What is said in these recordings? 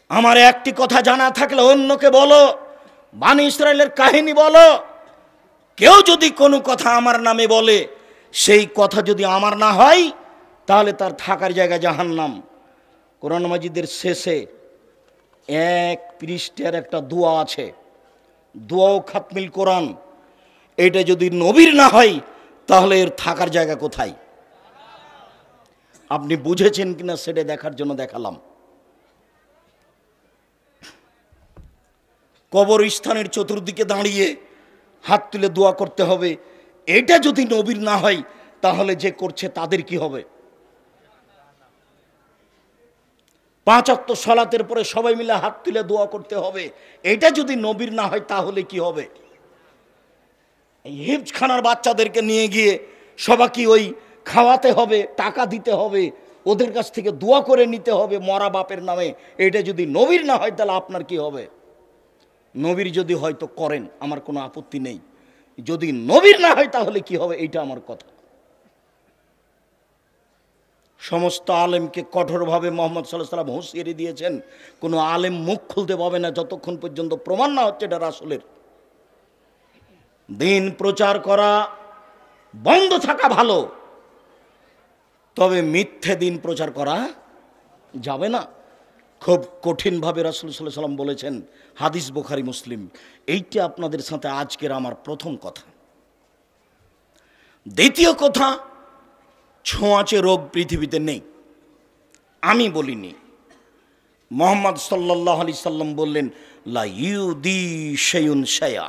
আমার একটি কথা জানা থাকলে অন্যকে বলো, বনী ইসরাইলের কাহিনী বলো। কেউ যদি কোনো কথা আমার নামে বলে, সেই কথা যদি আমার না হয়, তাহলে তার থাকার জায়গা জাহান্নাম। কোরআন মাজিদের শেষে 1 পৃষ্ঠার একটা দোয়া আছে, দোয়াও খাতমিল কোরআন। এটা যদি নবীর না হয়, তাহলে এর থাকার জায়গা কোথায়? আপনি বুঝেছেন কিনা সেটা দেখার জন্য দেখালাম। কবরস্থানের চতুর্দিকে দাঁড়িয়ে হাত তুলে দোয়া করতে হবে, এটা যদি নবীর না হয়, তাহলে যে করছে তাদের কি হবে? 5 ওয়াক্ত সালাতের পরে সবাই মিলে হাত তুলে দোয়া করতে হবে, এটা যদি নবীর না হয়, তাহলে কি হবে? এই হিফজখানার বাচ্চাদেরকে নিয়ে গিয়ে সবাইকে ওই খাওয়াতে হবে, টাকা দিতে হবে, ওদের কাছ থেকে দোয়া করে নিতে হবে মরা বাপের নামে, এটা যদি নবীর না হয়, তাহলে আপনার কি হবে? নবীর যদি হয় তো করেন, আমার কোনো আপত্তি নেই। যদি নবীর না হয়, তাহলে কি হবে? এইটা আমার কথা। সমস্ত আলেমকে কঠোরভাবে মুহাম্মদ সাল্লাল্লাহু আলাইহি ওয়াসাল্লাম হুঁশিয়ারি দিয়েছেন, কোনো আলেম মুখ খুলতে পাবে না যতক্ষণ পর্যন্ত প্রমাণ না হচ্ছে এটা রাসূলের। দিন প্রচার করা বন্ধ থাকা ভালো, তবে মিথ্যে দিন প্রচার করা যাবে না। খুব কঠিনভাবে রাসূল সাল্লাল্লাহু আলাইহি ওয়াসাল্লাম বলেছেন, হাদিস বুখারী মুসলিম। এইটা আপনাদের সাথে আজকের আমার প্রথম কথা। দ্বিতীয় কথা, ছোঁয়াচে রোগ পৃথিবীতে নেই, আমি বলিনি। মুহাম্মদ সাল্লাল্লাহু আলাইহি সাল্লাম বললেন, লা ইউদি শাইউন শাইয়া,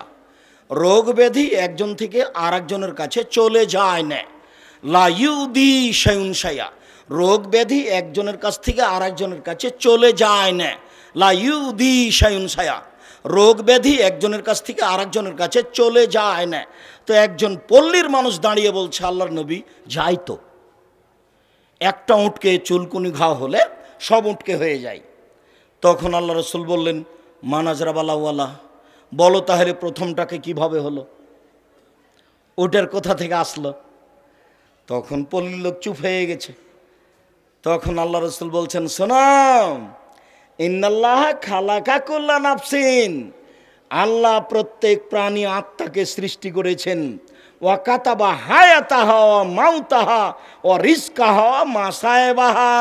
রোগ ব্যাধি একজন থেকে আরেকজনের কাছে চলে যায় না। লা ইউদি শাইউন শাইয়া, রোগ ব্যাধি একজনের কাছ থেকে আরেকজনের কাছে চলে যায় না। লা ইউদি শাইউন শাইয়া, রোগ ব্যাধি একজনের কাছ থেকে আরেকজনের কাছে চলে যায় না। তো একজন পল্লীর মানুষ দাঁড়িয়ে বলছে, আল্লাহর নবী, যাই তো, একটা উটকে চুলকুনি ঘা হলে সব উটকে হয়ে যায়। তখন আল্লাহ রাসূল বললেন, মানাজরা বালাওয়ালা, বলো তাহলে প্রথমটাকে কিভাবে হলো, ওটার কোথা থেকে আসলো? তখন পল্লীর লোক চুপ হয়ে গেছে। তখন আল্লাহ রাসূল বলছেন, শোনো, ইন্নাল্লাহ খালাকা কুল্লা নাফসিন, আল্লাহ প্রত্যেক প্রাণী আত্মাকে সৃষ্টি করেছেন। ওয়া কাতাবা হায়াতাহা ওয়া মাউতাহা ওয়া রিজকাহা ওয়া মাসায়বাহা,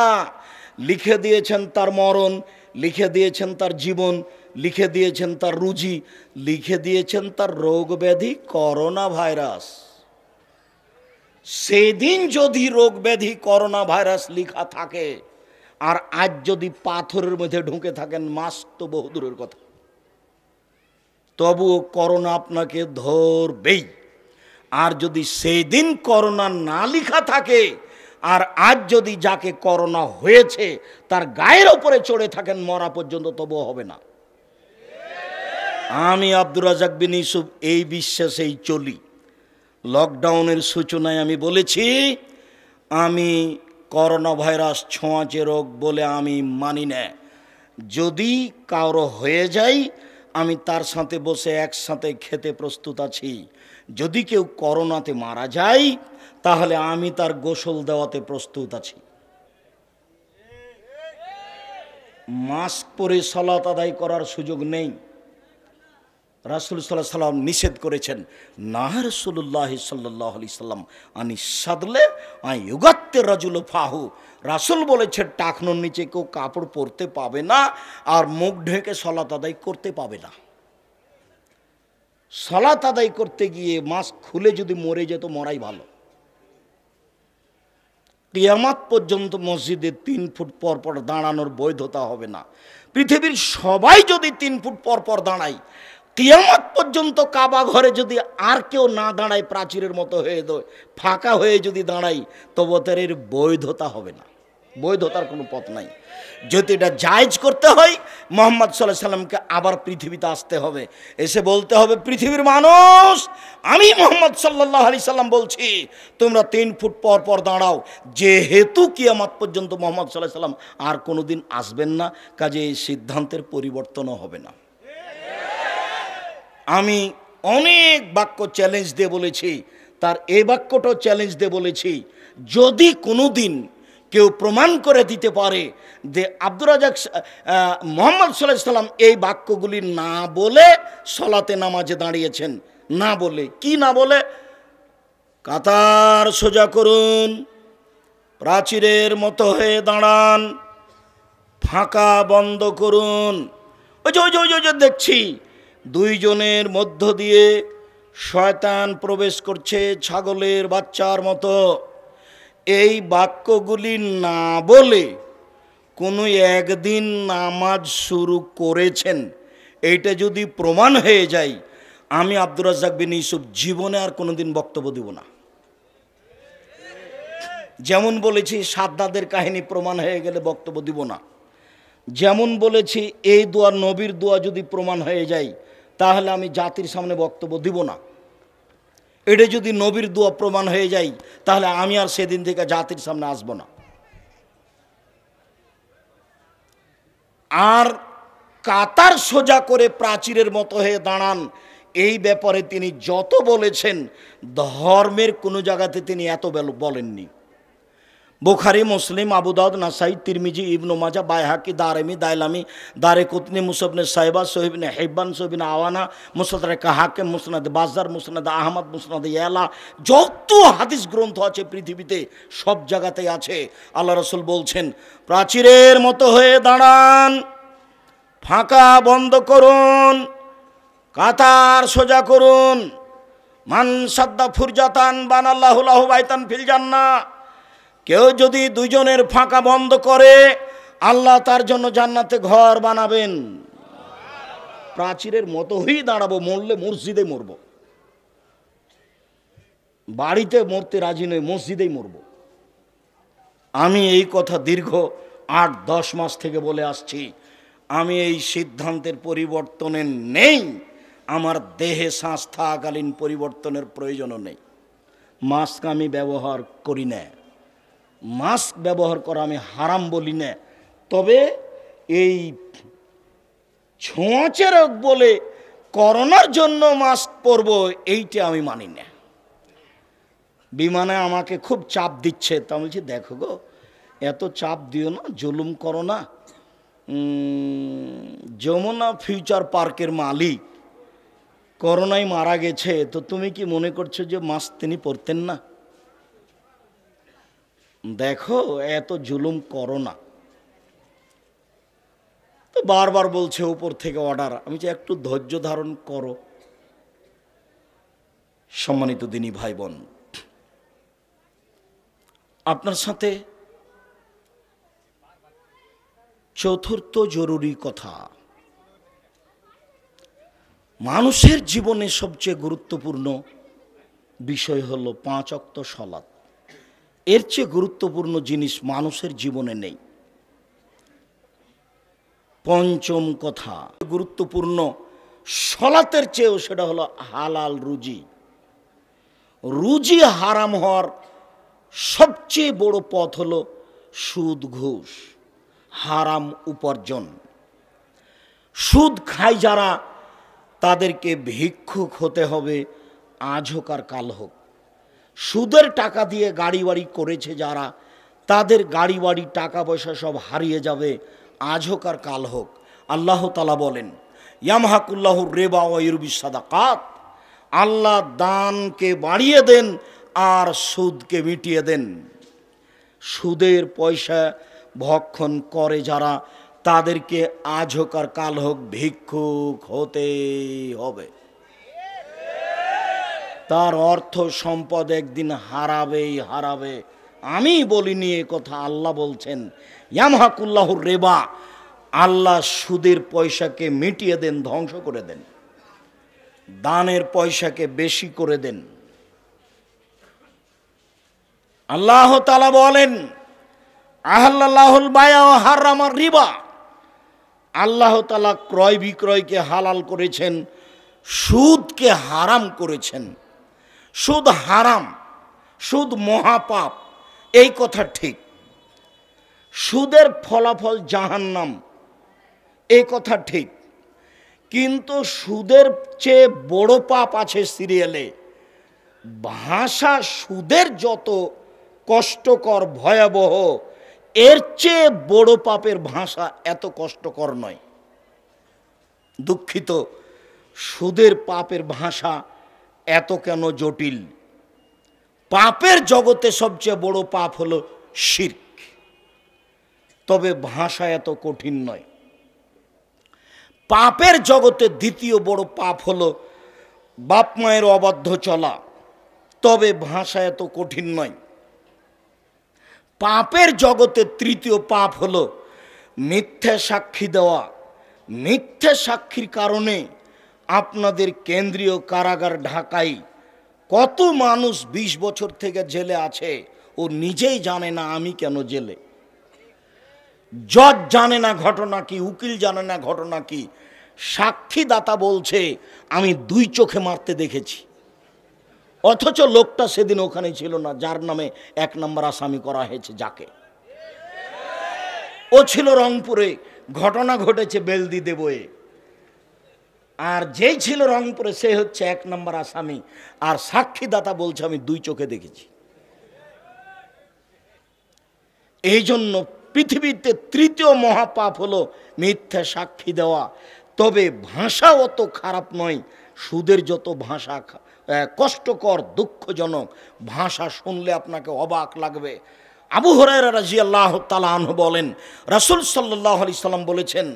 লিখে দিয়েছেন তার মরণ, লিখে দিয়েছেন তার জীবন, লিখে দিয়েছেন তার রুজি, লিখে দিয়েছেন তার রোগ ব্যাধি, করোনা ভাইরাস। সেদিন যদি রোগ ব্যাধি করোনা ভাইরাস লিখা থাকে, আর আজ যদি পাথরের মধ্যে ঢুকে থাকেন, মাস্ক তো বহুদূরের কথা, তবুও করোনা আপনাকে ধরবেই। আর যদি সেই দিন করোনা না লিখা থাকে, আর আজ যদি যাকে করোনা হয়েছে তার গায়ের ওপরে চড়ে থাকেন মরা পর্যন্ত, তবুও হবে না। আমি আব্দুর রাজ্জাক বিন ইউসুফ এই বিশ্বাসেই চলি। লকডাউনের সূচনায় আমি বলেছি, আমি করোনা ভাইরাস ছোঁয়াচে রোগ বলে আমি মানি না। যদি কারো হয়ে যায়, আমি তার সাথে বসে একসাথে খেতে প্রস্তুত আছি। যদি কেউ করোনাতে মারা যায়, তাহলে আমি তার গোসল দেওয়াতে প্রস্তুত আছি। মাস্ক পরে সালাত আদায় করার সুযোগ নেই, রাসূল সাল্লাল্লাহু আলাইহি সাল্লাম নিষেধ করেছেন। না রাসূলুল্লাহ সাল্লাল্লাহু আলাইহি সাল্লাম আনি সাদলে আইয়ুগাত্তে রাজুল ফাহু, রাসূল বলেছেন টাকনোর নিচে কেউ কাপড় পরতে পাবে না, আর মুখ ঢেকে সালাত আদায় করতে পাবে না। সালাত আদায় করতে গিয়ে মাস্ক খুলে যদি মরে যেত, মরাই ভালো। কিয়ামত পর্যন্ত মসজিদে 3 ফুট পর পর দাঁড়ানোর বৈধতা হবে না। পৃথিবীর সবাই যদি 3 ফুট পর পর দাঁড়ায়, কিয়ামত পর্যন্ত কাবা ঘরে যদি আর কেউ না দাঁড়ায়, প্রাচীরের মতো হয়ে ফাঁকা হয়ে যদি দাঁড়ায়, তবু তার এর বৈধতা হবে না, বৈধতার কোনো পথ নাই। যদি এটা জায়েজ করতে হয়, মুহাম্মদ সাল্লাল্লাহু আলাইহি সাল্লামকে আবার পৃথিবীতে আসতে হবে, এসে বলতে হবে, পৃথিবীর মানুষ, আমি মুহাম্মদ সাল্লাল্লাহু আলাইহি সাল্লাম বলছি, তোমরা 3 ফুট পর পর দাঁড়াও। যেহেতু কিয়ামত পর্যন্ত মুহাম্মদ সাল্লাল্লাহু আলাইহি সাল্লাম আর কোনোদিন আসবেন না, কাজে এই সিদ্ধান্তের পরিবর্তনও হবে না। আমি অনেক বাক্য চ্যালেঞ্জ দিয়ে বলেছি, তার এই বাক্যটাও চ্যালেঞ্জ দিয়ে বলেছি, যদি কোনো দিন কেউ প্রমাণ করে দিতে পারে যে আব্দুর রাজ্জাক মুহাম্মদ সাল্লাল্লাহু আলাইহি সাল্লাম এই বাক্যগুলি না বলে সলাতে নামাজে দাঁড়িয়েছেন? না বলে কি না বলে? কাতার সোজা করুন, প্রাচীরের মতো হয়ে দাঁড়ান, ফাঁকা বন্ধ করুন। ওই যে দেখছি দুইজনের মধ্য দিয়ে শয়তান প্রবেশ করছে ছাগলের বাচ্চার মতো। এই বাক্যগুলি না বলে কোনো একদিন নামাজ শুরু করেছেন, এইটা যদি প্রমাণ হয়ে যায়, আমি আব্দুর রাজ্জাক বিন ইউসুফ জীবনে আর কোনোদিন বক্তব্য দিব না। যেমন বলেছি সাদ্দাদের কাহিনী প্রমাণ হয়ে গেলে বক্তব্য দিব না, যেমন বলেছি এই দোয়া নবীর দোয়া যদি প্রমাণ হয়ে যায় তাহলে আমি জাতির সামনে বক্তব্য দিব না। এটা যদি নবীর দোয়া প্রমাণ হয়ে যায় তাহলে আমি আর সেদিন থেকে জাতির সামনে আসব না। আর কাতার সোজা করে প্রাচীরের মতো হয়ে দাঁড়ান, এই ব্যাপারে তিনি যত বলেছেন ধর্মের কোনো জায়গাতে তিনি এত বলেননি। বুখারী, মুসলিম, আবু দাউদ, নাসাই, তিরমিজি, ইবনে মাজাহ, বাইহাকি, দারমি, দাইলামি, দারেকুতনি, মুসনাদ ইবনে সাইবা, সহিহ ইবনে হিব্বান, সহিহ ইবনে আওয়ানা, মুসনাদ হাকিম, মুসনাদ বাজ্জার, মুসনাদ আহমদ, মুসনাদ ইয়ালা, যত হাদিস গ্রন্থ আছে পৃথিবীতে সব জায়গাতেই আছে। আল্লাহ রাসূল বলছেন প্রাচীরের মতো হয়ে দাঁড়ান, ফাঁকা বন্ধ করুন, কাতার সোজা করুন। মান সাদ্দা ফুরজাতান বানাল্লাহু লাহু বাইতান ফিল জান্নাহ, কেউ যদি দুইজনের ফাঁকা বন্ধ করে আল্লাহ তার জন্য জান্নাতে ঘর বানাবেন। প্রাচীরের মতো হয়েই দাঁড়াবো, মরলে মসজিদে মরবো, বাড়িতে মরতে রাজি নই, মসজিদেই মরব। আমি এই কথা দীর্ঘ ৮-১০ মাস থেকে বলে আসছি। আমি এই সিদ্ধান্তের পরিবর্তনে নেই, আমার দেহে শ্বাস থাকাকালীন পরিবর্তনের প্রয়োজনও নেই। মাস্ক আমি ব্যবহার করি না, মাস্ক ব্যবহার করা আমি হারাম বলি না, তবে এই ছোঁয়াচে রোগ বলে করোনার জন্য মাস্ক পরব এইটা আমি মানি না। বিমানে আমাকে খুব চাপ দিচ্ছে, তা বলছি দেখো গো এত চাপ দিও না, জুলুম করো না। যমুনা ফিউচার পার্কের মালিক করোনায় মারা গেছে, তো তুমি কি মনে করছো যে মাস্ক তিনি পরতেন না? দেখো এত জুলুম করো না। তো বারবার বলছে উপর থেকে অর্ডার, আমি যে একটু ধৈর্য ধারণ করো। সম্মানিত দিনী ভাই বোন, আপনার সাথে চতুর্থ জরুরি কথা, মানুষের জীবনে সবচেয়ে গুরুত্বপূর্ণ বিষয় হলো 5 ওয়াক্ত সালাত। এর চেয়ে গুরুত্বপূর্ণ জিনিস মানুষের জীবনে নেই। পঞ্চম কথা গুরুত্বপূর্ণ সালাতের চেয়েও, সেটা হলো হালাল রুজি। রুজি হারাম হওয়ার সবচেয়ে বড় পথ হলো সুদ, ঘুষ, হারাম উপার্জন। সুদ খায় যারা তাদেরকে ভিক্ষুক হতে হবে, আজ হোক আর কাল হোক। সুদের টাকা দিয়ে গাড়ি বাড়ি করেছে যারা, তাদের গাড়ি বাড়ি টাকা পয়সা সব হারিয়ে যাবে, আজ হোক আর কাল হোক। আল্লাহ তাআলা বলেন ইয়ামহাকুল্লাহু রিবা ওয়া ইউরবিস সাদাকাত, আল্লাহ দানকে বাড়িয়ে দেন আর সুদকে মিটিয়ে দেন। সুদের পয়সা ভক্ষণ করে যারা, তাদেরকে আজ হোক আর কাল হোক ভিক্ষুক হতে হবে। তার অর্থ সম্পদ একদিন হারাবেই হারাবে। আমি বলিনি এ কথা, আল্লাহ বলছেন ইয়ামহাকুল্লাহুর রিবা, আল্লাহ সুদের পয়সাকে মিটিয়ে দেন, ধ্বংস করে দেন, দানের পয়সাকে বেশি করে দেন। আল্লাহ তাআলা বলেন আহাল্লাহুল বায়া ওয়া হারামার রিবা, আল্লাহ তাআলা ক্রয় বিক্রয়কে হালাল করেছেন, সুদকে হারাম করেছেন। সুদ হারাম, সুদ মহাপাপ, এই কথা ঠিক। সুদের ফলাফল জাহান্নাম, এই কথা ঠিক। কিন্তু সুদের চেয়ে বড় পাপ আছে সিরিয়ালে। ভাষা সুদের যত কষ্টকর, ভয়াবহ, এর চেয়ে বড় পাপের ভাষা এত কষ্টকর নয়। দুঃখিত, সুদের পাপের ভাষা এত কেন জটিল? পাপের জগতে সবচেয়ে বড় পাপ হলো শিরক, তবে ভাষা এত কঠিন নয়। পাপের জগতে দ্বিতীয় বড় পাপ হলো বাপ মায়ের অবাধ্য চলা, তবে ভাষা এত কঠিন নয়। পাপের জগতে তৃতীয় পাপ হলো মিথ্যা সাক্ষী দেওয়া। মিথ্যা সাক্ষীর কারণে আপনাদের কেন্দ্রীয় কারাগার ঢাকায় কত মানুষ 20 বছর থেকে জেলে আছে, ও নিজেই জানে না আমি কেন জেলে। জজ জানে না ঘটনা কি, উকিল জানে না ঘটনা কি, সাক্ষীদাতা বলছে আমি 2 চোখে মারতে দেখেছি, অথচ লোকটা সেদিন ওখানে ছিল না যার নামে 1 নম্বর আসামি করা হয়েছে। যাকে ও ছিল রংপুরে, ঘটনা ঘটেছে বেলদি দেবয়ে, আর যেই ছিল রংপুরে সে হচ্ছে 1 নম্বর আসামি, আর সাক্ষীদাতা বলছে আমি 2 চোখে দেখেছি। এই জন্য পৃথিবীতে তৃতীয় মহাপাপ হলো মিথ্যা সাক্ষী দেওয়া। তবে ভাষা অত খারাপ নয়। সুদের যত ভাষা কষ্টকর, দুঃখজনক, ভাষা শুনলে আপনাকে অবাক লাগবে। আবু হুরায়রা রাদিয়াল্লাহু তাআলা আনহু বলেন, রাসূল সাল্লাল্লাহু আলাইহি সাল্লাম বলেছেন,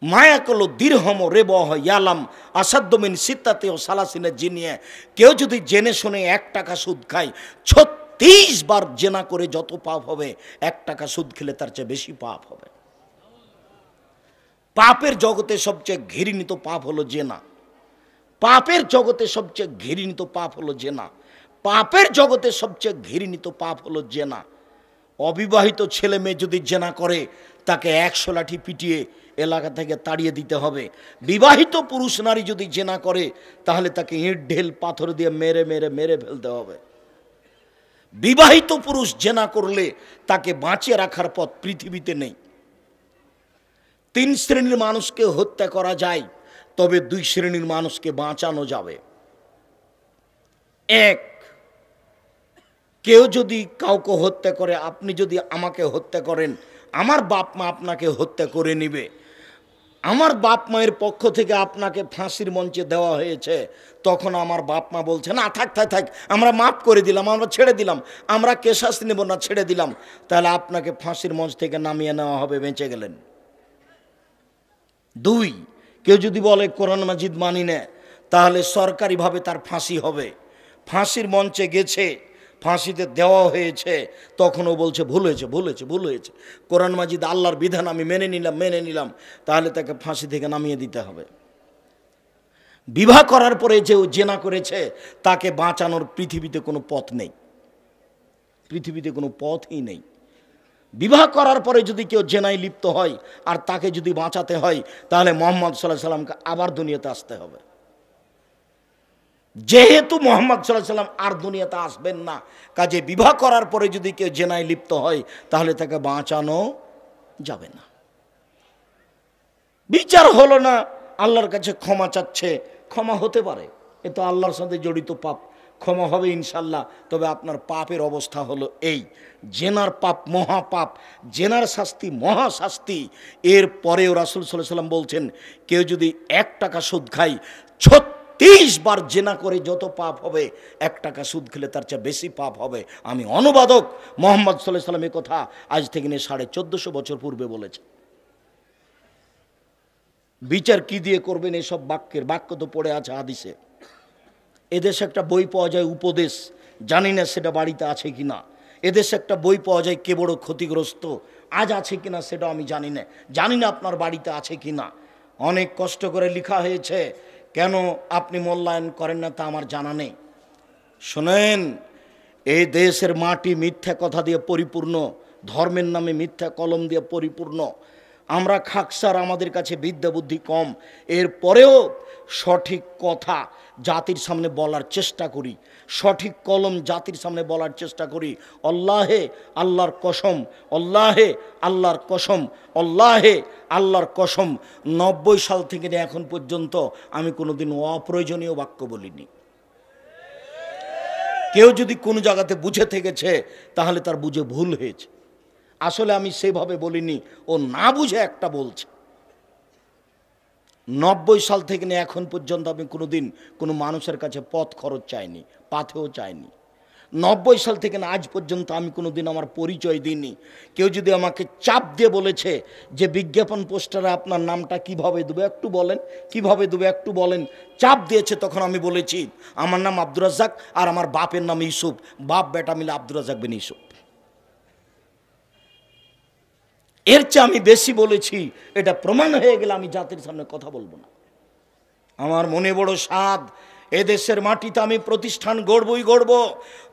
মায়াকল দিরহম রেবহ ইয়ালাম আসাদ্দু মিন সিত্তাতি ও সালাসিনা জিনিয়া। কেউ যদি জেনে শুনে 1 টাকা সুদ খায়, 36 বার জেনা করে যত পাপ হবে, 1 টাকা সুদ খেলে তার চেয়ে বেশি পাপ হবে। পাপের জগতে সবচেয়ে ঘৃণিত পাপ হলো জেনা। পাপের জগতে সবচেয়ে ঘৃণিত পাপ হলো জেনা। পাপের জগতে সবচেয়ে ঘৃণিত পাপ হলো জেনা। অবিবাহিত ছেলে মেয়ে যদি জেনা করে, তাকে 100 লাঠি পিটিয়ে এলাকা থেকে তাড়িয়ে দিতে হবে। বিবাহিত পুরুষ নারী যদি জেনা করে, তাহলে তাকে ইট ঢেল পাথর দিয়ে মেরে মেরে মেরে ফেলতে হবে। বিবাহিত পুরুষ জেনা করলে তাকে বাঁচিয়ে রাখার পথ পৃথিবীতে নেই। 3 শ্রেণীর মানুষকে হত্যা করা যায়, তবে 2 শ্রেণীর মানুষকে বাঁচানো যাবে। 1, কেউ যদি কাউকে হত্যা করে, আপনি যদি আমাকে হত্যা করেন, আমার বাপ মা আপনাকে হত্যা করে নিবে। আমার বাপ মায়ের পক্ষ থেকে আপনাকে ফাঁসির মঞ্চে দেওয়া হয়েছে, তখন আমার বাপ মা বলছে না থাক থাক থাক, আমরা মাফ করে দিলাম, আমরা ছেড়ে দিলাম, আমরা কে শাস্তি নেব না, ছেড়ে দিলাম। তাহলে আপনাকে ফাঁসির মঞ্চ থেকে নামিয়ে নেওয়া হবে, বেঁচে গেলেন। 2, কেউ যদি বলে কোরআন মাজিদ মানি না, তাহলে সরকারিভাবে তার ফাঁসি হবে। ফাঁসির মঞ্চে গেছে, ফাঁসিতে দেওয়া হয়েছে, তখনও বলছে ভুল হয়েছে, ভুল হয়েছে, ভুল হয়েছে, কোরআন মাজিদ আল্লাহর বিধান আমি মেনে নিলাম, মেনে নিলাম, তাহলে তাকে ফাঁসি থেকে নামিয়ে দিতে হবে। বিবাহ করার পরে যে জেনা করেছে, তাকে বাঁচানোর পৃথিবীতে কোনো পথ নেই, পৃথিবীতে কোনো পথই নেই। বিবাহ করার পরে যদি কেউ জেনায় লিপ্ত হয় আর তাকে যদি বাঁচাতে হয়, তাহলে মুহাম্মদ সাল্লাল্লাহু আলাইহি সাল্লামকে আবার দুনিয়াতে আসতে হবে। যেহেতু মুহাম্মদ সাল্লাল্লাহু আলাইহি সাল্লাম আর দুনিয়াতে আসবেন না, কাজে বিবাহ করার পরে যদি কেউ জেনায় লিপ্ত হয়, তাহলে তাকে বাঁচানো যাবে না। বিচার হলো না, আল্লাহর কাছে ক্ষমা চাচ্ছে, ক্ষমা হতে পারে, এ তো আল্লাহর সাথে জড়িত পাপ, ক্ষমা হবে ইনশাল্লাহ। তবে আপনার পাপের অবস্থা হলো এই, জেনার পাপ মহাপাপ, জেনার শাস্তি মহাশাস্তি। এর পরেও রাসূল সাল্লাল্লাহু আলাইহি সাল্লাম বলছেন, কেউ যদি 1 টাকা সুদ খায়, 36 বার জেনা করে যত পাপ হবে, 1 টাকা সুদ খেলে তার চেয়ে বেশি পাপ হবে। আমি অনুবাদক, মুহাম্মদ সাল্লাল্লাহু আলাইহি সাল্লাম এই কথা আজ থেকে নিয়ে 1450 বছর পূর্বে বলেছে। বিচার কি দিয়ে করবেন? এসব বাক্য তো পড়ে আছে হাদিসে। এদেশে একটা বই পাওয়া যায় উপদেশ, জানি না সেটা বাড়িতে আছে কিনা। এদেশে একটা বই পাওয়া যায় কে বড় ক্ষতিগ্রস্ত, আজ আছে কিনা সেটা আমি জানি না, জানি না আপনার বাড়িতে আছে কিনা। অনেক কষ্ট করে লেখা হয়েছে, কেন আপনি মূল্যায়ন করেন না তা আমার জানা নেই। শোনেন, এই দেশের মাটি মিথ্যা কথা দিয়ে পরিপূর্ণ, ধর্মের নামে মিথ্যা কলম দিয়ে পরিপূর্ণ। আমরা খাকসার, আমাদের কাছে বিদ্যা বুদ্ধি কম, এরপরেও সঠিক কথা জাতির সামনে বলার চেষ্টা করি, সঠিক কলম জাতির সামনে বলার চেষ্টা করি। আল্লাহে আল্লাহর কসম, আল্লাহে আল্লাহর কসম, আল্লাহে আল্লাহর কসম, 90 সাল থেকে এখন পর্যন্ত আমি কোনোদিন অপ্রয়োজনীয় বাক্য বলিনি। কেউ যদি কোনো জায়গাতে বুঝে থেকেছে তাহলে তার বুঝে ভুল হয়েছে। আসলে আমি সেভাবে বলিনি, ও না বুঝে একটা বলছে। 90 সাল থেকে নিয়ে এখন পর্যন্ত আমি কোনোদিন কোনো মানুষের কাছে পথ খরচ চাইনি, পাথেও চাইনি। 90 সাল থেকে না আজ পর্যন্ত আমি কোনোদিন আমার পরিচয় দিইনি। কেউ যদি আমাকে চাপ দিয়ে বলেছে যে বিজ্ঞাপন পোস্টারে আপনার নামটা কিভাবে দেবো একটু বলেন, কিভাবে দেবো একটু বলেন, চাপ দিয়েছে, তখন আমি বলেছি আমার নাম আব্দুর রাজ্জাক আর আমার বাপের নাম ইউসুফ, বাপ বেটা মিলে আব্দুর রাজ্জাক বিন ইউসুফ। এর চেয়ে আমি বেশি বলেছি, এটা প্রমাণ হয়ে গেলে আমি জাতির সামনে কথা বলবো না। আমার মনে বড় স্বাদ, এদেশের মাটিতে আমি প্রতিষ্ঠান গড়বই গড়ব।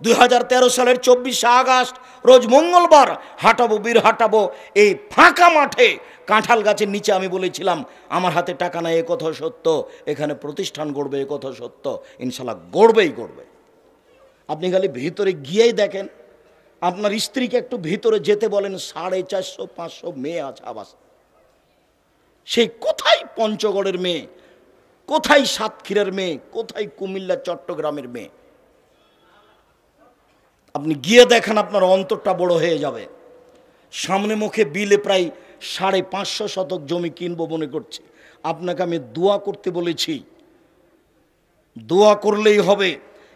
2013 সালের 24শে আগস্ট রোজ মঙ্গলবার হাঁটাবো, বীর হাঁটাবো এই ফাঁকা মাঠে কাঁঠাল গাছের নিচে। আমি বলেছিলাম আমার হাতে টাকা নাই, এ কথা সত্য, এখানে প্রতিষ্ঠান গড়বে এ কথা সত্য, ইনশাল্লাহ গড়বেই গড়বে। আপনি খালি ভিতরে গিয়েই দেখেন, আপনার স্ত্রীকে একটু ভিতরে যেতে বলেন, 450-500 মেয়ে আছে আবাস। সেই কোথায় পঞ্চগড়ের মেয়ে, কোথায় সাতক্ষীরার মেয়ে, কোথায় কুমিল্লা চট্টগ্রামের মেয়ে, আপনি গিয়ে দেখেন আপনার অন্তরটা বড় হয়ে যাবে। সামনে মুখে বিলে প্রায় 550 শতক জমি কিনবো মনে করছি। আপনাকে আমি দোয়া করতে বলেছি, দোয়া করলেই হবে।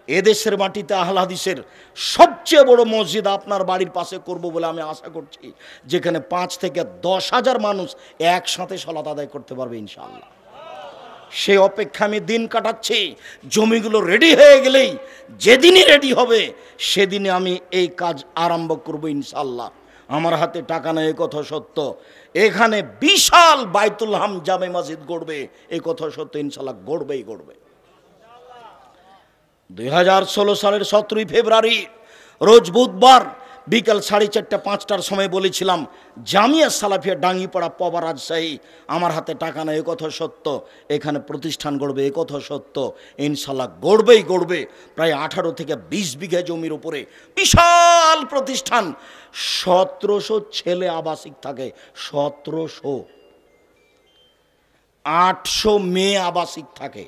এদেশের মাটিতে আহলে হাদিসের সবচেয়ে বড় মসজিদ আপনার বাড়ির পাশে করব বলে আমি আশা করছি, যেখানে 5 থেকে 10,000 মানুষ একসাথে সালাত আদায় করতে পারবে ইনশাআল্লাহ। সে অপেক্ষা আমি দিন কাটাচ্ছি। জমিগুলো রেডি হয়ে গেলেই, যেদিনই রেডি হবে সেদিনে আমি এই কাজ আরম্ভ করব ইনশাআল্লাহ। আমার হাতে টাকা নেই এ কথা সত্য, এখানে বিশাল বাইতুল হাম জামে মসজিদ গড়বে এ কথা সত্য, ইনশাআল্লাহ গড়বেই গড়বে। 2016 সালের 17 ফেব্রুয়ারি রোজ বুধবার বিকাল 4:30-5টার সময় বলেছিলাম জামিয়া সালাফিয়া ডাঙ্গিপাড়া পবা রাজশাহী, আমার হাতে টাকা নেই এ কথা সত্য, এখানে প্রতিষ্ঠান গড়বে এ কথা সত্য, ইনশাল্লাহ গড়বেই গড়বে। প্রায় 18 থেকে 20 বিঘা জমির উপরে বিশাল প্রতিষ্ঠান। 1700 ছেলে আবাসিক থাকে, 1700, 800 মেয়ে আবাসিক থাকে।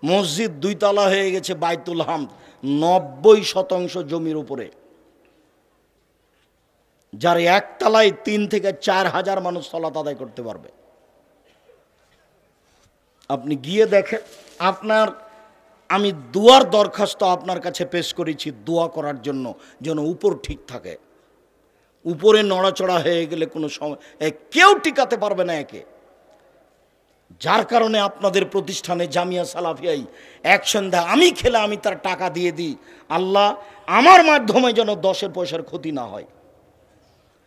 মসজিদ 2 তলা হয়ে গেছে, বাইতুল হাম 90% জমির উপরে, যার একতলায় 3 থেকে 4 হাজার মানুষ সালাত আদায় করতে পারবে। আপনি গিয়ে দেখেন। আপনার আমি দোয়ার দরখাস্ত আপনার কাছে পেশ করেছি, দোয়া করার জন্য যেন উপর ঠিক থাকে। উপরে নড়াচড়া হয়ে গেলে কোনো সময় কেউ টিকাতে পারবে না একে। যার কারণে আপনাদের প্রতিষ্ঠানে জামিয়া সালাফিয়াই এক সন্ধ্যা আমি খেলে আমি তার টাকা দিয়ে দিই, আল্লাহ আমার মাধ্যমে যেন 10 পয়সার ক্ষতি না হয়।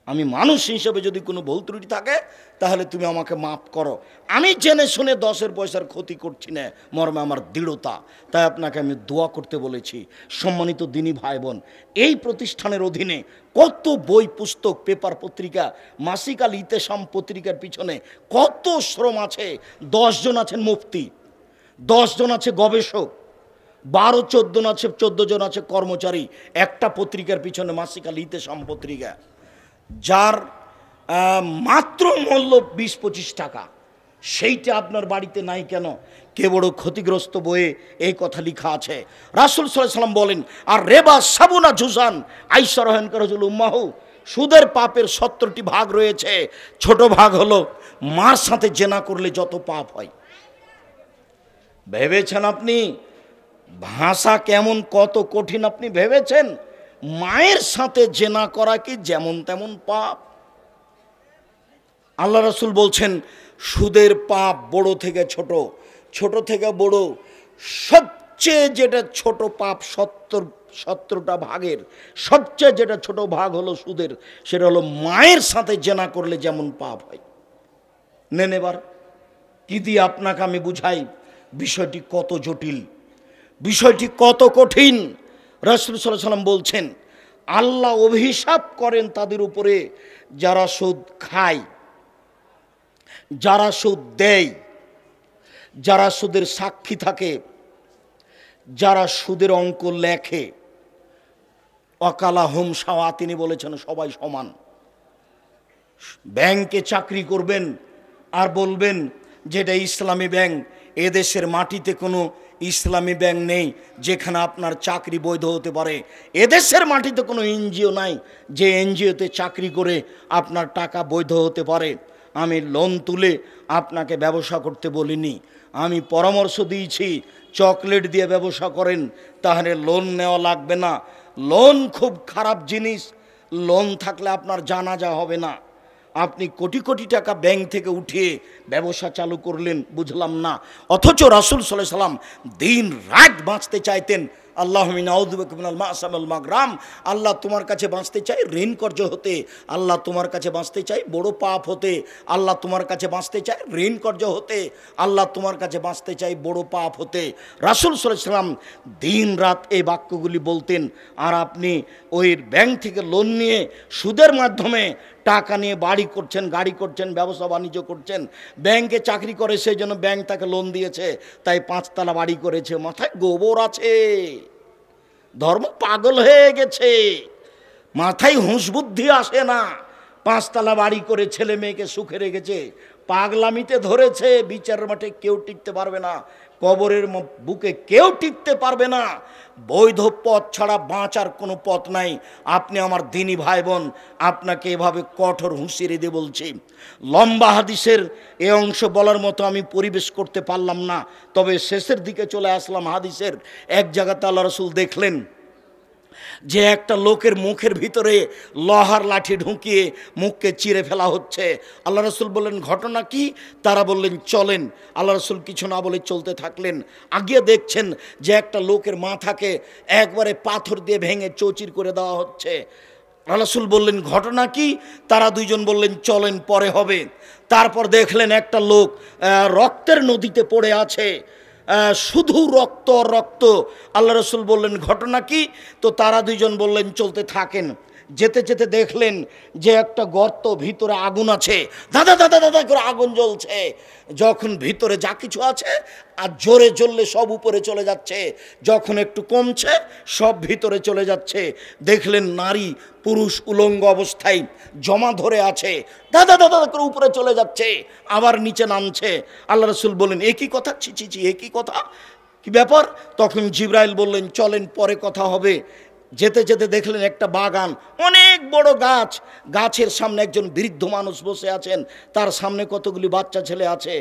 আমি মানুষ হিসেবে যদি কোনো ভুল ত্রুটি থাকে তাহলে তুমি আমাকে মাফ করো। আমি জেনে শুনে 10 পয়সার ক্ষতি করছি না, মর্মে আমার দৃঢ়তা। তাই আপনাকে আমি দোয়া করতে বলেছি। সম্মানিত দিনী ভাই বোন, এই প্রতিষ্ঠানের অধীনে কত বই পুস্তক পেপার পত্রিকা, মাসিক আল ইতেসাম পত্রিকার পিছনে কত শ্রম আছে। 10 জন আছেন মুফতি, 10 জন আছে গবেষক, 14 জন আছে কর্মচারী একটা পত্রিকার পিছনে, মাসিক আল ইতেসাম পত্রিকা, যার মাত্র মূল্য 20-25 টাকা। সেইটা আপনার বাড়িতে নাই কেন? কে বড় ক্ষতিগ্রস্ত বইয়ে এই কথা লেখা আছে। রাসূল সাল্লাল্লাহু আলাইহি ওয়াসাল্লাম বলেন, আর রেবা সাবুনা জুজান আইসা রহেনকার হজুল উম্মাহু, সুদের পাপের 70টি ভাগ রয়েছে। ছোট ভাগ হলো মার সাথে জেনা করলে যত পাপ হয়। ভেবেছেন আপনি ভাষা কেমন কত কঠিন? আপনি ভেবেছেন মায়ের সাথে জেনা করা কি যেমন তেমন পাপ? আল্লাহ রাসূল বলছেন সুদের পাপ বড় থেকে ছোট, ছোট থেকে বড়, সবচেয়ে যেটা ছোট পাপ 70টা ভাগের সবচেয়ে যেটা ছোট ভাগ হলো সুদের, সেটা হলো মায়ের সাথে জেনা করলে যেমন পাপ হয়। নেন এবার কি দিয়ে আপনাকে আমি বুঝাই বিষয়টি কত জটিল, বিষয়টি কত কঠিন। রাসূল সাল্লাল্লাহু আলাইহি ওয়াসাল্লাম বলছেন আল্লাহ অভিশাপ করেন তাদের উপরে যারা সুদ খায়, যারা সুদ দেয়, যারা সুদের সাক্ষী থাকে, যারা সুদের অঙ্ক লেখে। অকালা হুম সাওয়া, তিনি বলেছেন সবাই সমান। ব্যাংকে চাকরি করবেন আর বলবেন যেটা ইসলামী ব্যাংক, এদেশের মাটিতে কোনো ইসলামী ব্যাংক নেই যেখানে আপনার চাকরি বৈধ হতে পারে। এদেশের মাটিতে কোনো এনজিও নাই যে এনজিওতে চাকরি করে আপনার টাকা বৈধ হতে পারে। আমি লোন তুলে আপনাকে ব্যবসা করতে বলিনি, আমি পরামর্শ দিয়েছি চকলেট দিয়ে ব্যবসা করেন, তাহলে লোন নেওয়া লাগবে না। লোন খুব খারাপ জিনিস, লোন থাকলে আপনার জানাজা হবে না। আপনি কোটি কোটি টাকা ব্যাংক থেকে উঠিয়ে ব্যবসা চালু করলেন, বুঝলাম না। অথচ রাসূল সাল্লাল্লাহু আলাইহি ওয়াসাল্লাম দিন রাত বাঁচতে চাইতেন। আল্লাহুম্মা আউযু বিকা মিনাল মা'সাম ওয়াল মাগরাম, আল্লাহ তোমার কাছে বাঁচতে চাই ঋণ কর্জ হতে, আল্লাহ তোমার কাছে বাঁচতে চাই বড় পাপ হতে, আল্লাহ তোমার কাছে বাঁচতে চাই ঋণ কর্জ হতে, আল্লাহ তোমার কাছে বাঁচতে চাই বড় পাপ হতে। রাসূল সাল্লাল্লাহু আলাইহি ওয়াসাল্লাম দিন রাত এই বাক্যগুলি বলতেন। আর আপনি ওই ব্যাংক থেকে লোন নিয়ে সুদের মাধ্যমে টাকা নিয়ে বাড়ি করছেন, গাড়ি করছেন, ব্যবসা বাণিজ্য করছেন। ব্যাংকে চাকরি করে সেই জন্য ব্যাংক তাকে লোন দিয়েছে, তাই 5 তলা বাড়ি করেছে। মাথায় গোবর আছে, ধর্ম পাগল হয়ে গেছে, মাথায় হুঁশ বুদ্ধি আসে না। 5 তলা বাড়ি করে ছেলে মেয়েকে সুখে রেখেছে, পাগলামিতে ধরেছে। বিচারের মাঠে কেউ টিকতে পারবে না, কবরের বুকে কেউ টিকতে পারবে না। বৈধ পথ ছাড়া বাঁচার কোনো পথ নাই। আপনি আমার দিনী ভাই বোন, আপনাকে এভাবে কঠোর হুঁশিয়ারি দিয়ে বলছি। লম্বা হাদিসের এ অংশ বলার মতো আমি পরিবেশ করতে পারলাম না, তবে শেষের দিকে চলে আসলাম। হাদিসের এক জায়গাতে আল্লাহ রাসূল দেখলেন যে একটা লোকের মুখের ভিতরে লোহার লাঠি ঢুকিয়ে মুখকে চিরে ফেলা হচ্ছে। আল্লাহ রাসূল বললেন ঘটনা কি? তারা বললেন চলেন। আল্লাহ রাসূল কিছু না বলে চলতে থাকলেন। আগিয়ে দেখছেন যে একটা লোকের মাথাকে একবারে পাথর দিয়ে ভেঙে চৌচির করে দেওয়া হচ্ছে। আল্লাহ রাসূল বললেন ঘটনা কি? তারা দুইজন বললেন চলেন, পরে হবে। তারপর দেখলেন একটা লোক রক্তের নদীতে পড়ে আছে, শুধু রক্ত রক্ত। আল্লাহ রাসূল বললেন ঘটনা কি? তো তারা দুইজন বললেন চলতে থাকেন। যেতে যেতে দেখলেন যে একটা গর্ত, ভিতরে আগুন আছে, দাদা দাদা দাদা করে আগুন জ্বলছে। যখন ভিতরে যা কিছু আছে আর জোরে জ্বললে সব উপরে চলে যাচ্ছে, যখন একটু কমছে সব ভিতরে চলে যাচ্ছে। দেখলেন নারী পুরুষ উলঙ্গ অবস্থায় জমা ধরে আছে, দাদা দাদা করে উপরে চলে যাচ্ছে, আবার নিচে নামছে। আল্লাহ রাসূল বললেন এ কি কথা, ছি ছি ছি, এ কি কথা, কি ব্যাপার? তখন জিবরাইল বললেন চলেন, পরে কথা হবে। যেতে যেতে দেখলেন একটা বাগান, অনেক বড় গাছ, গাছের সামনে একজন বৃদ্ধ মানুষ বসে আছেন, তার সামনে কতগুলি বাচ্চা ছেলে আছে।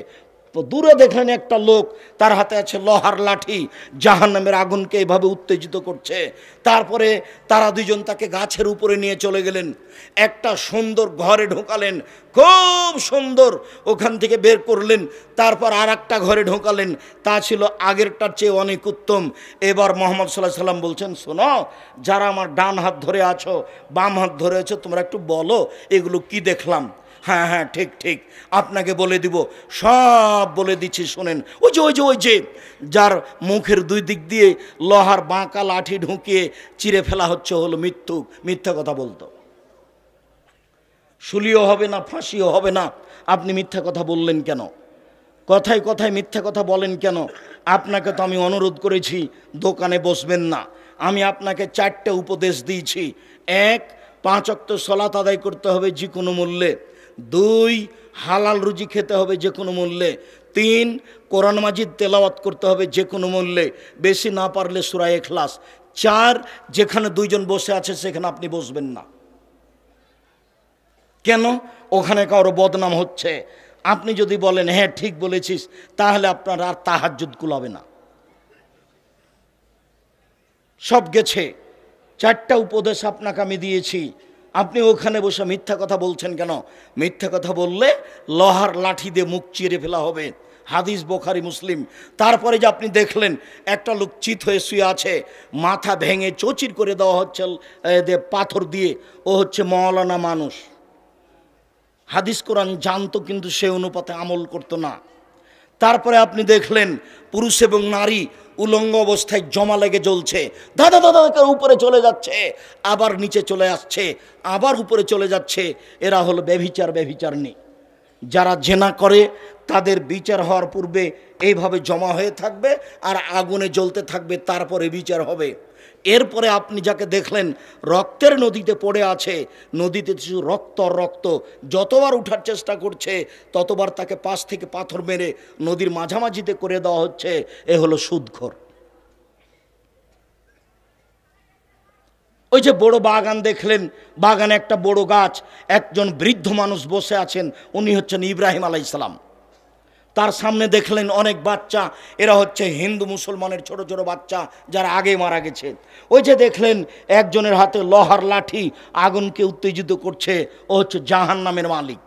তো দূরে দেখলেন একটা লোক, তার হাতে আছে লোহার লাঠি, জাহান্নামের আগুনকে এভাবে উত্তেজিত করছে। তারপরে তারা দুইজন তাকে গাছের উপরে নিয়ে চলে গেলেন, একটা সুন্দর ঘরে ঢোকালেন, খুব সুন্দর, ওখান থেকে বের করলেন। তারপর আর একটা ঘরে ঢোকালেন, তা ছিল আগেরটার চেয়ে অনেক উত্তম। এবার মুহাম্মদ সাল্লাল্লাহু আলাইহি সাল্লাম বলছেন শোনো, যারা আমার ডান হাত ধরে আছো, বাম হাত ধরে আছো, তোমরা একটু বলো এগুলো কি দেখলাম। হ্যাঁ হ্যাঁ ঠিক ঠিক, আপনাকে বলে দিব, সব বলে দিচ্ছি শোনেন। ওই যে ওই যে ওই যে যার মুখের দুই দিক দিয়ে লোহার বাঁকা লাঠি ঢুকিয়ে চিরে ফেলা হচ্ছে হলো মিথ্যুক, মিথ্যা কথা বলতো। শুলিও হবে না, ফাঁসিও হবে না। আপনি মিথ্যা কথা বললেন কেন? কথায় কথায় মিথ্যা কথা বলেন কেন? আপনাকে তো আমি অনুরোধ করেছি দোকানে বসবেন না। আমি আপনাকে 4টে উপদেশ দিয়েছি। 1, 5 ওয়াক্ত সালাত আদায় করতে হবে যে কোনো মূল্যে। 2, হালাল রুজি খেতে হবে যে কোনো মূল্যে। 3, কোরআন মাজিদ তেলাওয়াত করতে হবে যে কোনো মূল্যে, বেশি না পারলে সূরা ইখলাস। 4, যেখানে দুইজন বসে আছে সেখানে আপনি বসবেন না। কেন? ওখানে কারো বদনাম হচ্ছে। আপনি যদি বলেন হ্যাঁ ঠিক বলেছিস, তাহলে আপনার আর তাহাজ্জুদ কুলাবে না। সব গেছে। 4টা উপদেশ আপনাকে আমি দিয়েছি, আপনি ওখানে বসে মিথ্যা কথা বলছেন কেন? মিথ্যা কথা বললে লোহার লাঠি দিয়ে মুখ চিরে ফেলা হবে। হাদিস বুখারী মুসলিম। তারপরে যে আপনি দেখলেন একটা লোক চিত হয়ে শুয়ে আছে, মাথা ভেঙে চৌচির করে দেওয়া হচ্ছে পাথর দিয়ে, ও হচ্ছে মওলানা মানুষ, হাদিস কোরআন জানতো কিন্তু সে অনুপাতে আমল করতো না। তারপরে আপনি দেখলেন পুরুষ এবং নারী উলঙ্গ অবস্থায় জমা লেগে জ্বলছে, দাদা দাদা উপরে চলে যাচ্ছে, আবার নিচে চলে আসছে, আবার উপরে চলে যাচ্ছে। এরা হলো ব্যভিচার, ব্যভিচারিণী। যারা জেনা করে তাদের বিচার হওয়ার পূর্বে এইভাবে জমা হয়ে থাকবে আর আগুনে জ্বলতে থাকবে, তারপরে বিচার হবে। এরপরে আপনি যাকে দেখলেন রক্তের নদীতে পড়ে আছে, নদীতে শুধু রক্ত রক্ত, যতবার উঠার চেষ্টা করছে ততবার তাকে পাশ থেকে পাথর মেরে নদীর মাঝামাঝিতে করে দেওয়া হচ্ছে, এ হলো সুদখোর। ওই যে বড় বাগান দেখলেন, বাগানে একটা বড় গাছ, একজন বৃদ্ধ মানুষ বসে আছেন, উনি হচ্ছেন ইব্রাহিম আলাইহিস সালাম। তার সামনে দেখলেন অনেক বাচ্চা, এরা হচ্ছে হিন্দু মুসলমানের ছোট ছোট বাচ্চা যারা আগে মারা গেছে। ওই যে দেখলেন একজনের হাতে লোহার লাঠি, আগুনকে উত্তেজিত করছে, ও হচ্ছে জাহান্নামের মালিক,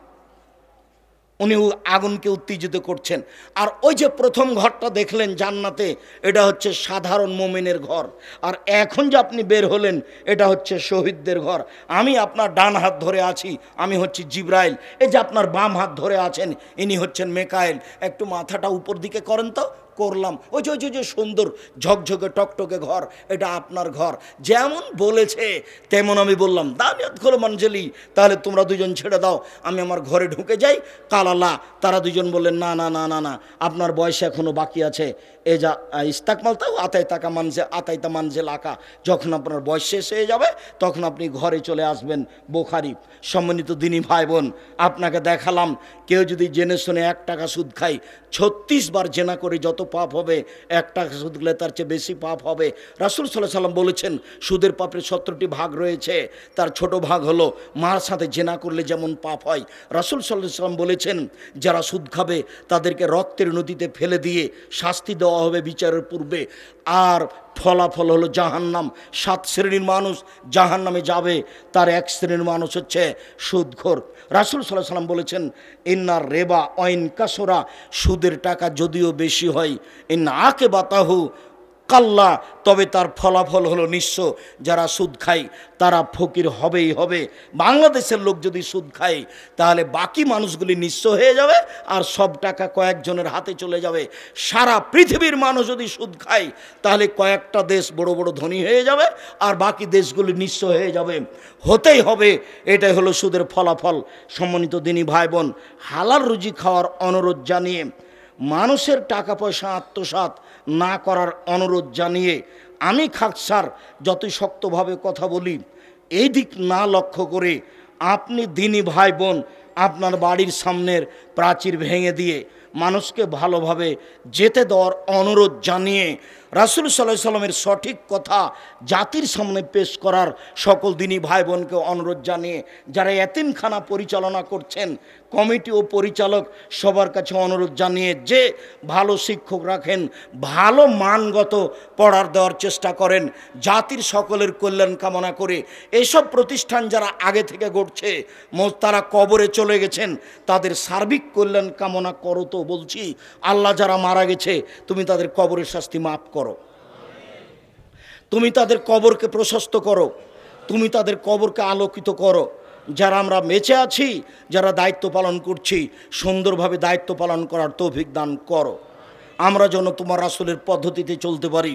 উনি আগুনকে উত্তেজিত করছেন। আর ওই যে প্রথম ঘরটা দেখলেন জান্নাতে, এটা হচ্ছে সাধারণ মুমিনের ঘর। আর এখন যে আপনি বের হলেন, এটা হচ্ছে শহীদদের ঘর। আমি আপনার ডান হাত ধরে আছি, আমি হচ্ছি জিব্রাইল। এই যে আপনার বাম হাত ধরে আছেন, ইনি হচ্ছেন মেকাইল। একটু মাথাটা উপর দিকে করেন তো, করলাম। ওই যে যে সুন্দর ঝকঝকে টকটকে ঘর, এটা আপনার ঘর। যেমন বলেছে তেমন আমি বললাম, দানিয়াত খোলো মঞ্জলি, তাহলে তোমরা দুজন ছেড়ে দাও, আমি আমার ঘরে ঢুকে যাই। কালালা, তারা দুজন বললেন, না না না না না, আপনার বয়স এখনো বাকি আছে। এ যা ইস্তাকমাল তাও আতাইতা মানজেল আঁকা, যখন আপনার বয়স শেষ হয়ে যাবে তখন আপনি ঘরে চলে আসবেন। বুখারী। সম্মানিত দিনী ভাই বোন, আপনাকে দেখালাম, কেউ যদি জেনে শুনে 1 টাকা সুদ খায়, 36 বার জেনা করে যত পাপ হবে, 1 টাকা সুদ খেলে তার চেয়ে বেশি পাপ হবে। রাসূল সাল্লাল্লাহু আলাইহি সাল্লাম বলেছেন, সুদের পাপের 70টি ভাগ রয়েছে, তার ছোট ভাগ হলো মার সাথে জেনা করলে যেমন পাপ হয়। রাসূল সাল্লাল্লাহু আলাইহি সাল্লাম বলেছেন, যারা সুদ খাবে তাদেরকে রক্তের নদীতে ফেলে দিয়ে শাস্তি দেওয়া হবে বিচারের পূর্বে, আর ফলাফল হলো জাহান্নাম। 7 শ্রেণীর মানুষ জাহান্নামে যাবে, তার 1 শ্রেণীর মানুষ হচ্ছে সুদখোর। রাসূল সাল্লাল্লাহু আলাইহি সাল্লাম বলেছেন, ইন্নার রেবা ওয়াইন কাসরা, সুদের টাকা যদিও বেশি হয়, ইন আকিবাতাহু কাল্লা, তবে তার ফলাফল হলো নিঃস্ব। যারা সুদ খায় তারা ফকির হবেই হবে। বাংলাদেশের লোক যদি সুদ খায় তাহলে বাকি মানুষগুলি নিঃস্ব হয়ে যাবে, আর সব টাকা কয়েকজনের হাতে চলে যাবে। সারা পৃথিবীর মানুষ যদি সুদ খায় তাহলে কয়েকটা দেশ বড় বড় ধনী হয়ে যাবে, আর বাকি দেশগুলি নিঃস্ব হয়ে যাবে। হতেই হবে, এটাই হলো সুদের ফলাফল। সম্মানিত দিনী ভাই বোন, হালাল রুজি খাওয়ার অনুরোধ জানিয়ে, মানুষের টাকা পয়সা আত্মসাৎ না করার অনুরোধ জানিয়ে, আমি খাকসার যতই শক্তভাবে কথা বলি, এই দিক না লক্ষ্য করে আপনি দিনী ভাই বোন আপনার বাড়ির সামনের প্রাচীর ভেঙে দিয়ে মানুষকে ভালোভাবে যেতে দেওয়ার অনুরোধ জানিয়ে, রাসূল সাল্লাল্লাহু আলাইহি সাল্লামের সঠিক কথা জাতির সামনে পেশ করার সকল দিনী ভাই বোনকে অনুরোধ জানিয়ে, যারা এতিমখানা পরিচালনা করছেন কমিটি ও পরিচালক সবার কাছে অনুরোধ জানিয়ে, যে ভালো শিক্ষক রাখেন, ভালো মানগত পড়ার দেওয়ার চেষ্টা করেন, জাতির সকলের কল্যাণ কামনা করে। এইসব প্রতিষ্ঠান যারা আগে থেকে গড়ছে, তারা কবরে চলে গেছেন, তাদের সার্বিক কল্যাণ কামনা করো। তো বলছি, আল্লাহ যারা মারা গেছে, তুমি তাদের কবরের শাস্তি মাফ করো, তুমি তাদের কবরকে প্রশস্ত করো, তুমি তাদের কবরকে আলোকিত করো। যারা আমরা বেঁচে আছি, যারা দায়িত্ব পালন করছি, সুন্দরভাবে দায়িত্ব পালন করার তৌফিক দান করো। আমরা যেন তোমার রাসূলের পদ্ধতিতে চলতে পারি,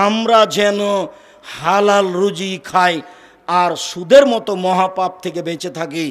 আমরা যেন হালাল রুজি খাই আর সুদের মতো মহাপাপ থেকে বেঁচে থাকি।